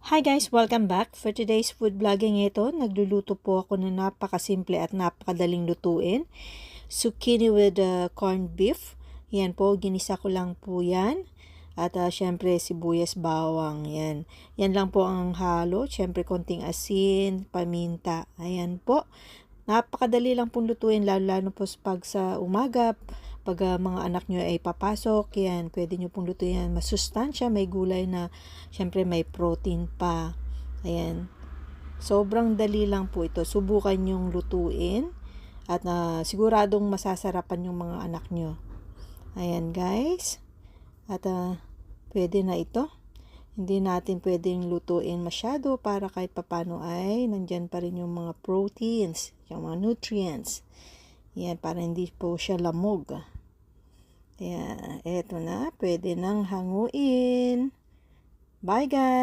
Hi guys! Welcome back. For today's food vlogging ito, nagluluto po ako ng napakasimple at napakadaling lutuin. Zucchini with corned beef. Yan po, ginisa ko lang po yan. At syempre sibuyas, bawang. Yan. Yan lang po ang halo. Syempre konting asin, paminta. Ayan po. Napakadali lang pong lutuin, lalo po pag sa umaga, pag mga anak nyo ay papasok, yan, pwede nyo pong lutuin yan. Masustansya, may gulay na, syempre may protein pa. Ayan. Sobrang dali lang po ito. Subukan nyong lutuin at siguradong masasarapan yung mga anak nyo. Ayan guys. At pwede na ito. Hindi natin pwedeng lutuin masyado para kahit papano ay nandyan pa rin yung mga proteins, yung mga nutrients. Yan, para hindi po siya lamog. Yan, eto na. Pwede nang hanguin. Bye guys!